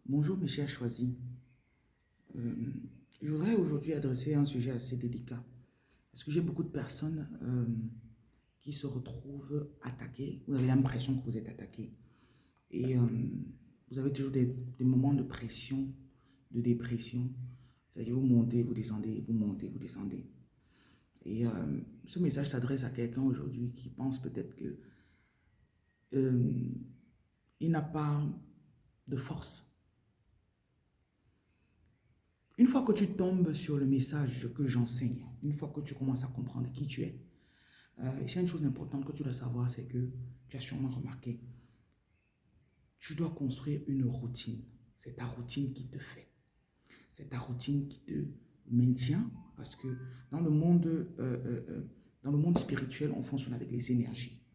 Bonjour mes chers choisis. Euh, je voudrais aujourd'hui adresser un sujet assez délicat. Parce que j'ai beaucoup de personnes qui se retrouvent attaquées. Vous avez l'impression que vous êtes attaqué. Et vous avez toujours des moments de pression, de dépression. C'est-à-dire vous montez, vous descendez, vous montez, vous descendez. Et ce message s'adresse à quelqu'un aujourd'hui qui pense peut-être que euh, il n'a pas de force. Une fois que tu tombes sur le message que j'enseigne, une fois que tu commences à comprendre qui tu es, il y a une chose importante que tu dois savoir, c'est que tu as sûrement remarqué, tu dois construire une routine. C'est ta routine qui te fait. C'est ta routine qui te maintient parce que dans le monde, dans le monde spirituel, on fonctionne avec les énergies.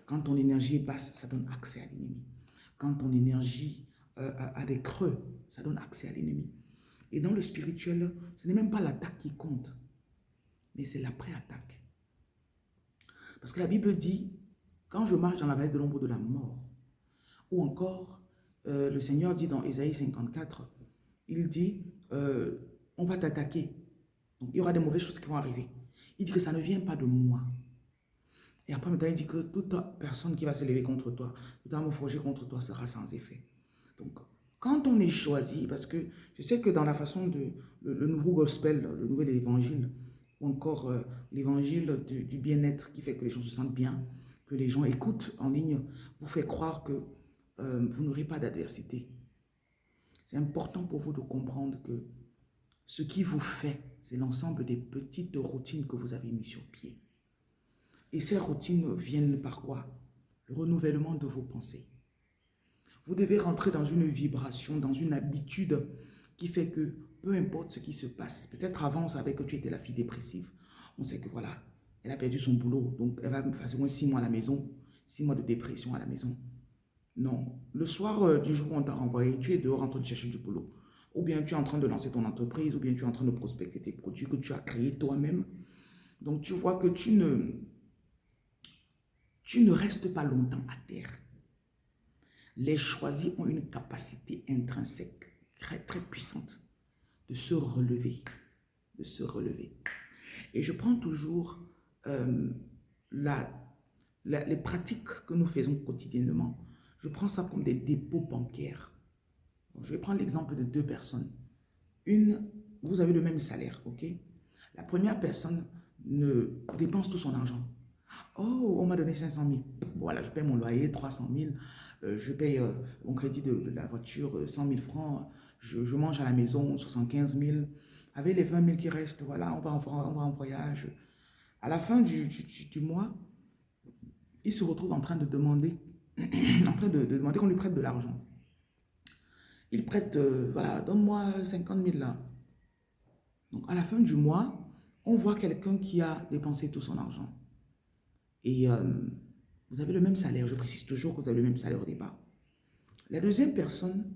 Quand ton énergie est basse, ça donne accès à l'ennemi. Quand ton énergie a des creux, ça donne accès à l'ennemi. Et dans le spirituel, ce n'est même pas l'attaque qui compte, mais c'est l'après-attaque. Parce que la Bible dit, quand je marche dans la vallée de l'ombre de la mort, ou encore, le Seigneur dit dans Ésaïe 54, il dit, on va t'attaquer. Donc, il y aura des mauvaises choses qui vont arriver. Il dit que ça ne vient pas de moi. Et après, maintenant, il dit que toute personne qui va se lever contre toi, toute arme forgée contre toi sera sans effet. Donc, quand on est choisi, parce que je sais que dans la façon de le nouveau gospel, le nouvel évangile, ou encore l'évangile du bien-être qui fait que les gens se sentent bien, que les gens écoutent en ligne, vous fait croire que vous n'aurez pas d'adversité. C'est important pour vous de comprendre que ce qui vous fait, c'est l'ensemble des petites routines que vous avez mises sur pied. Et ces routines viennent par quoi? Le renouvellement de vos pensées. Vous devez rentrer dans une vibration, dans une habitude qui fait que peu importe ce qui se passe, peut-être avant on savait que tu étais la fille dépressive, on sait que voilà, elle a perdu son boulot, donc elle va faire au moins 6 mois à la maison, 6 mois de dépression à la maison. Non, le soir du jour où on t'a renvoyé, tu es dehors en train de chercher du boulot. Ou bien tu es en train de lancer ton entreprise, ou bien tu es en train de prospecter tes produits que tu as créés toi-même. Donc tu vois que tu ne restes pas longtemps à terre. Les choisis ont une capacité intrinsèque très, très puissante de se relever, de se relever. Et je prends toujours euh, la, les pratiques que nous faisons quotidiennement. Je prends ça comme des dépôts bancaires. Je vais prendre l'exemple de deux personnes. Une, vous avez le même salaire, ok? La première personne ne dépense tout son argent. Oh, on m'a donné 500 000. Voilà, je paye mon loyer, 300 000. Je paye mon crédit de la voiture, 100 000 francs. Je mange à la maison, 75 000. Avec les 20 000 qui restent, voilà, on va en voyage. À la fin du mois, il se retrouve en train de demander, en train de demander qu'on lui prête de l'argent. Il prête, voilà, donne-moi 50 000 là. Donc, à la fin du mois, on voit quelqu'un qui a dépensé tout son argent. Et vous avez le même salaire. Je précise toujours que vous avez le même salaire au départ. La deuxième personne,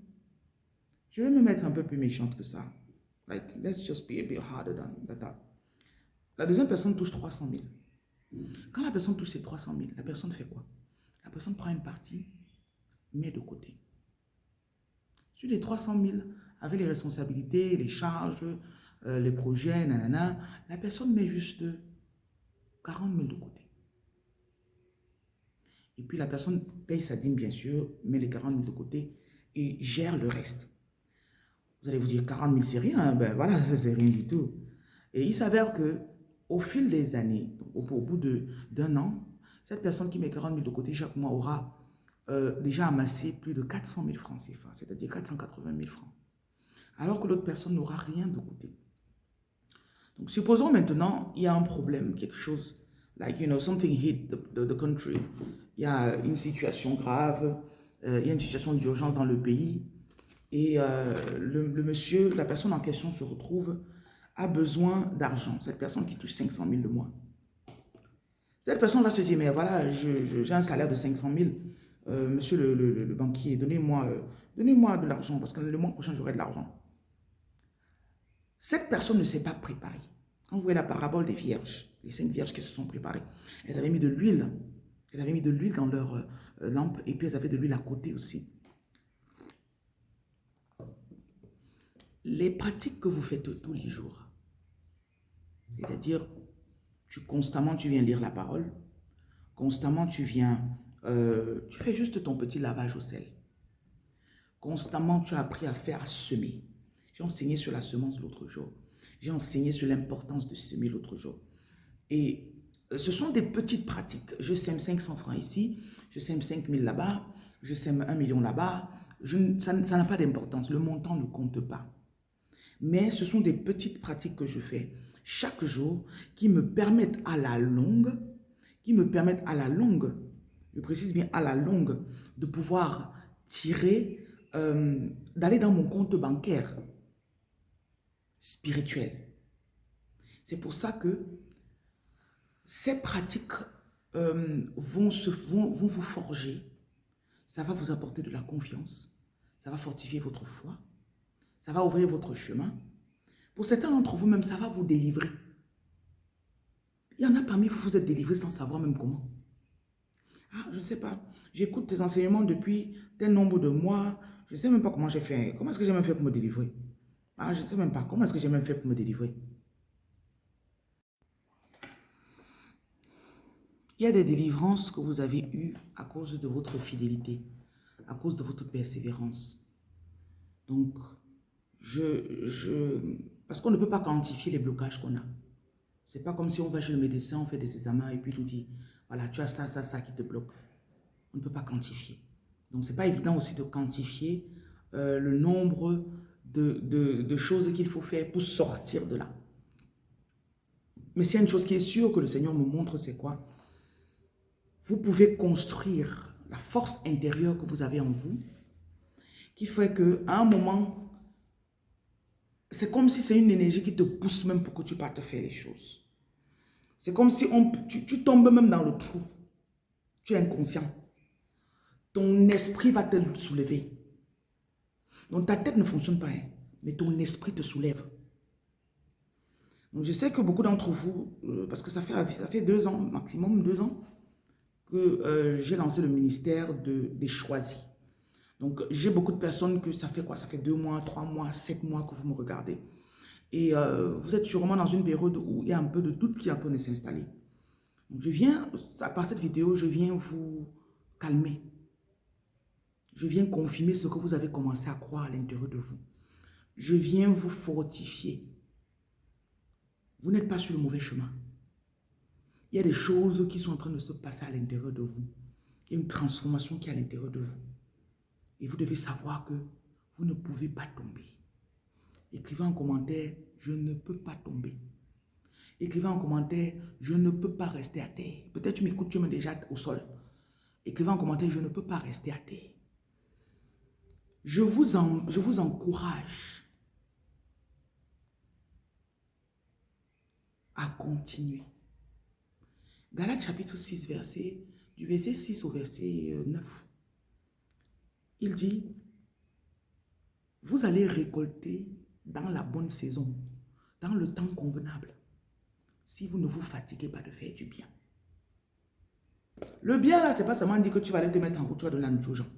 je vais me mettre un peu plus méchante que ça. Like, let's just be a bit harder than that. La deuxième personne touche 300 000. Quand la personne touche ces 300 000, la personne fait quoi? La personne prend une partie, met de côté. Sur les 300 000, avec les responsabilités, les charges, les projets, nanana, la personne met juste 40 000 de côté. Et puis la personne paye sa dîme, bien sûr, met les 40 000 de côté et gère le reste. Vous allez vous dire 40 000, c'est rien. Ben voilà, c'est rien du tout. Et il s'avère que au fil des années, donc au bout d'un an, cette personne qui met 40 000 de côté chaque mois aura déjà amassé plus de 400 000 francs CFA, c'est-à-dire 480 000 francs. Alors que l'autre personne n'aura rien de côté. Donc supposons maintenant, il y a un problème, quelque chose, like, you know, something hit the country. Il y a une situation grave, il y a une situation d'urgence dans le pays. Et le monsieur, la personne en question se retrouve, a besoin d'argent. Cette personne qui touche 500 000 le mois. Cette personne va se dire, mais voilà, j'ai un salaire de 500 000. Monsieur le banquier, donnez-moi de l'argent parce que le mois prochain, j'aurai de l'argent. Cette personne ne s'est pas préparée. Quand vous voyez la parabole des vierges, les 5 vierges qui se sont préparées, elles avaient mis de l'huile. Elles avaient mis de l'huile dans leur lampe et puis elles avaient de l'huile à côté aussi. les pratiques que vous faites tous les jours, c'est-à-dire, constamment, tu viens lire la parole, constamment, tu fais juste ton petit lavage au sel. Constamment, tu as appris à semer. J'ai enseigné sur la semence l'autre jour. J'ai enseigné sur l'importance de semer l'autre jour. Et ce sont des petites pratiques. Je sème 500 francs ici, je sème 5000 là-bas, je sème 1 million là-bas. Ça n'a pas d'importance. Le montant ne compte pas. Mais ce sont des petites pratiques que je fais chaque jour qui me permettent à la longue, je précise bien à la longue, de pouvoir tirer, d'aller dans mon compte bancaire spirituel. C'est pour ça que ces pratiques vont vous forger. Ça va vous apporter de la confiance. Ça va fortifier votre foi. Ça va ouvrir votre chemin. Pour certains d'entre vous même, ça va vous délivrer. Il y en a parmi vous, vous êtes délivrés sans savoir même comment. Ah, je ne sais pas. J'écoute tes enseignements depuis tel nombre de mois. Je ne sais même pas comment j'ai fait. Comment est-ce que j'ai même fait pour me délivrer? Ah, je ne sais même pas. Comment est-ce que j'ai même fait pour me délivrer? Il y a des délivrances que vous avez eues à cause de votre fidélité, à cause de votre persévérance. Donc, parce qu'on ne peut pas quantifier les blocages qu'on a. C'est pas comme si on va chez le médecin, on fait des examens et puis il nous dit, voilà, tu as ça, ça, ça qui te bloque. On ne peut pas quantifier. Donc, c'est pas évident aussi de quantifier le nombre de choses qu'il faut faire pour sortir de là. Mais c'est une chose qui est sûre que le Seigneur me montre, c'est quoi? Vous pouvez construire la force intérieure que vous avez en vous, qui fait qu'à un moment, c'est comme si c'est une énergie qui te pousse même pour que tu partes faire les choses. C'est comme si tu tombes même dans le trou. Tu es inconscient. Ton esprit va te soulever. Donc ta tête ne fonctionne pas, hein, mais ton esprit te soulève. Donc je sais que beaucoup d'entre vous, parce que ça fait 2 ans, maximum 2 ans, que j'ai lancé le ministère des choisis. Donc j'ai beaucoup de personnes que ça fait quoi? Ça fait 2 mois, 3 mois, 7 mois que vous me regardez. Et vous êtes sûrement dans une période où il y a un peu de doute qui est en train de s'installer. Donc je viens, par cette vidéo, je viens vous calmer. Je viens confirmer ce que vous avez commencé à croire à l'intérieur de vous. Je viens vous fortifier. Vous n'êtes pas sur le mauvais chemin. Il y a des choses qui sont en train de se passer à l'intérieur de vous. Il y a une transformation qui est à l'intérieur de vous. Et vous devez savoir que vous ne pouvez pas tomber. Écrivez en commentaire, je ne peux pas tomber. Écrivez en commentaire, je ne peux pas rester à terre. Peut-être tu m'écoutes, tu m'es déjà au sol. Écrivez en commentaire, je ne peux pas rester à terre. Je vous encourage à continuer. Galates chapitre 6, du verset 6 au verset 9. Il dit, vous allez récolter dans la bonne saison, dans le temps convenable, si vous ne vous fatiguez pas de faire du bien. Le bien là, c'est pas seulement dire que tu vas aller te mettre en route, tu vas donner la nourriture aux gens.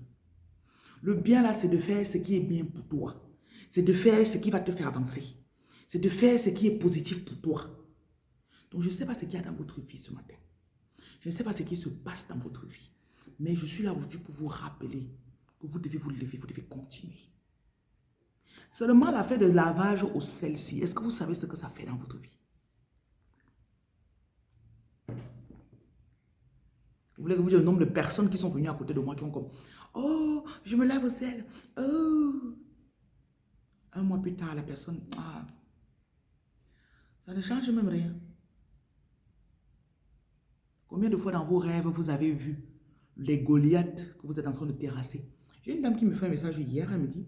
Le bien là, c'est de faire ce qui est bien pour toi. C'est de faire ce qui va te faire avancer. C'est de faire ce qui est positif pour toi. Donc, je ne sais pas ce qu'il y a dans votre vie ce matin. Je ne sais pas ce qui se passe dans votre vie. Mais je suis là aujourd'hui pour vous rappeler que vous devez vous lever, vous devez continuer. Seulement l'affaire de lavage au sel-ci, est-ce que vous savez ce que ça fait dans votre vie? Vous voulez que vous dise le nombre de personnes qui sont venues à côté de moi qui ont comme, oh, je me lave au sel. Oh. 1 mois plus tard, la personne, ah, ça ne change même rien. Combien de fois dans vos rêves vous avez vu les Goliaths que vous êtes en train de terrasser? J'ai une dame qui me fait un message hier, elle me dit,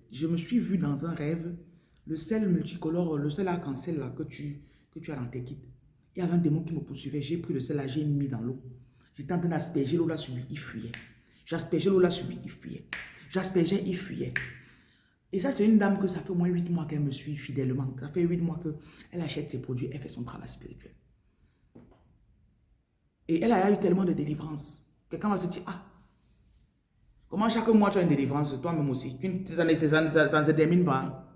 je me suis vu dans un rêve, le sel multicolore, le sel arc-en-ciel là que tu as dans tes kits. Il y avait un démon qui me poursuivait, j'ai pris le sel là, j'ai mis dans l'eau. J'étais en train d'asperger l'eau là sur lui, il fuyait. J'aspergeais l'eau là sur lui, il fuyait. J'aspergeais, il fuyait. Et ça, c'est une dame que ça fait au moins 8 mois qu'elle me suit fidèlement. Ça fait 8 mois qu'elle achète ses produits, elle fait son travail spirituel. Et elle a eu tellement de délivrance. Quelqu'un va se dire, ah, comment chaque mois tu as une délivrance, toi-même aussi, ça ne se termine pas.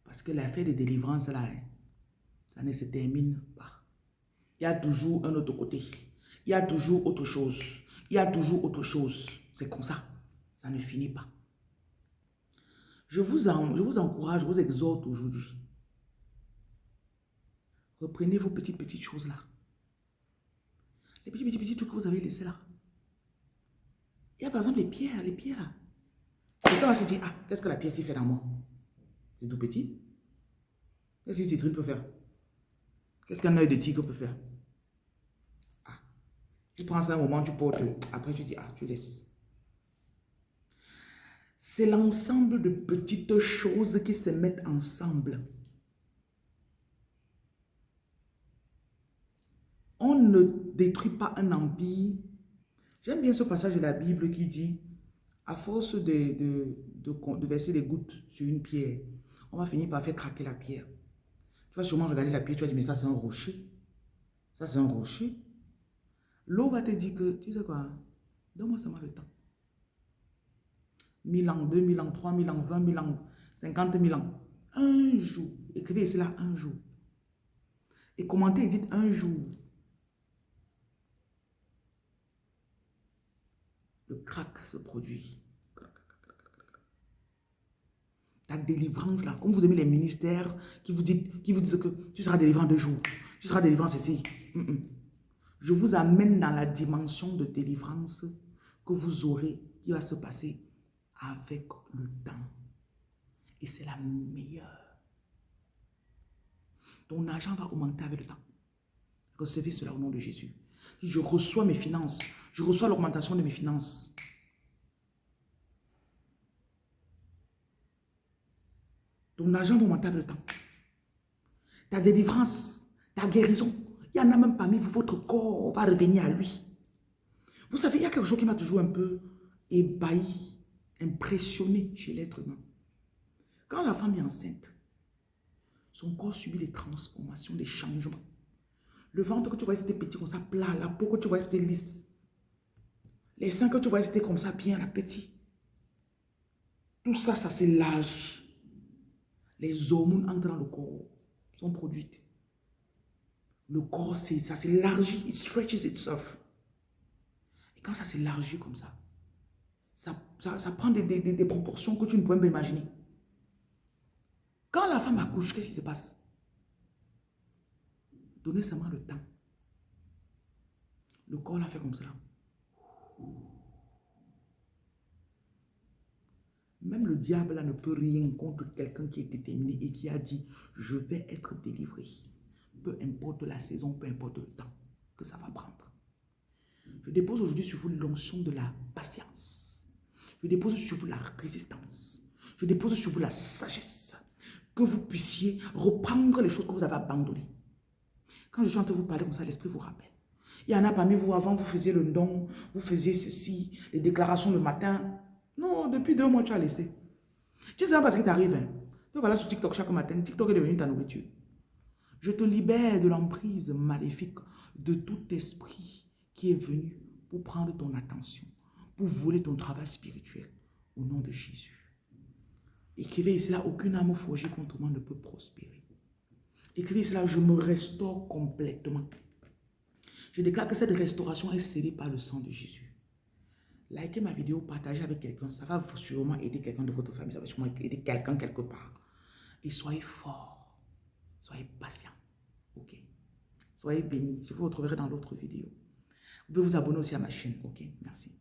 Parce que l'affaire de délivrance, là, hein, ça ne se termine pas. Il y a toujours un autre côté. Il y a toujours autre chose. Il y a toujours autre chose. C'est comme ça. Ça ne finit pas. Je vous encourage, je vous exhorte aujourd'hui. Reprenez vos petites choses là. Les petits trucs que vous avez laissés là. Il y a par exemple les pierres là. Quelqu'un va se dire, ah, qu'est-ce que la pierre s'y fait dans moi? C'est tout petit. Qu'est-ce qu'une citrine peut faire? Qu'est-ce qu'un œil de tigre peut faire? Ah, tu prends ça un moment, tu portes, après tu dis, ah, tu laisses. C'est l'ensemble de petites choses qui se mettent ensemble. On ne détruit pas un empire. J'aime bien ce passage de la Bible qui dit, à force de verser des gouttes sur une pierre, on va finir par faire craquer la pierre. Tu vas sûrement regarder la pierre, tu vas dire, mais ça c'est un rocher. Ça c'est un rocher. L'eau va te dire que, tu sais quoi, donne-moi seulement le temps. 1000 ans, 2000 ans, 3000 ans, 20 000 ans, 50 000 ans. Un jour. Écrivez cela un jour. Et commentez et dites un jour. Le crack se produit. Ta délivrance là, comme vous aimez les ministères qui vous disent que tu seras délivrant 2 jours. Tu seras délivrant ceci. Je vous amène dans la dimension de délivrance que vous aurez, qui va se passer avec le temps. Et c'est la meilleure. Ton argent va augmenter avec le temps. Recevez cela au nom de Jésus. Je reçois mes finances. Je reçois l'augmentation de mes finances. Ton argent va augmenter avec le temps. Ta délivrance, ta guérison, il y en a même parmi vous, votre corps va revenir à lui. Vous savez, il y a quelque chose qui m'a toujours un peu ébahi, impressionné chez l'être humain. Quand la femme est enceinte, son corps subit des transformations, des changements. Le ventre que tu vois rester petit comme ça, plat, la peau que tu vois rester lisse. Les seins que tu vois rester comme ça, bien appétit. Tout ça, ça s'élargit. Les hormones entrent dans le corps, sont produites. Le corps, ça s'élargit, it stretches itself. Et quand ça s'élargit comme ça, ça prend des proportions que tu ne pouvais pas imaginer. Quand la femme accouche, qu'est-ce qui se passe? Donnez seulement le temps. Le corps l'a fait comme ça. Même le diable là, ne peut rien contre quelqu'un qui est déterminé et qui a dit, je vais être délivré. Peu importe la saison, peu importe le temps que ça va prendre. Je dépose aujourd'hui sur vous l'onction de la patience. Je dépose sur vous la résistance. Je dépose sur vous la sagesse. Que vous puissiez reprendre les choses que vous avez abandonnées. Quand je suis en train de vous parler comme ça, l'esprit vous rappelle. Il y en a parmi vous, avant vous faisiez le don, vous faisiez ceci, les déclarations le matin. Non, depuis 2 mois, tu as laissé. Tu sais pas ce qui t'arrive. Hein? Tu vas là sur TikTok chaque matin. TikTok est devenu ta nourriture. Je te libère de l'emprise maléfique de tout esprit qui est venu pour prendre ton attention, pour voler ton travail spirituel au nom de Jésus. Écrivez ici là, aucune âme forgée contre moi ne peut prospérer. Écrivez ici là, je me restaure complètement. Je déclare que cette restauration est scellée par le sang de Jésus. Likez ma vidéo, partagez avec quelqu'un. Ça va sûrement aider quelqu'un de votre famille. Ça va sûrement aider quelqu'un quelque part. Et soyez forts. Soyez patients. Ok. Soyez bénis. Je vous retrouverai dans l'autre vidéo. Vous pouvez vous abonner aussi à ma chaîne. Ok. Merci.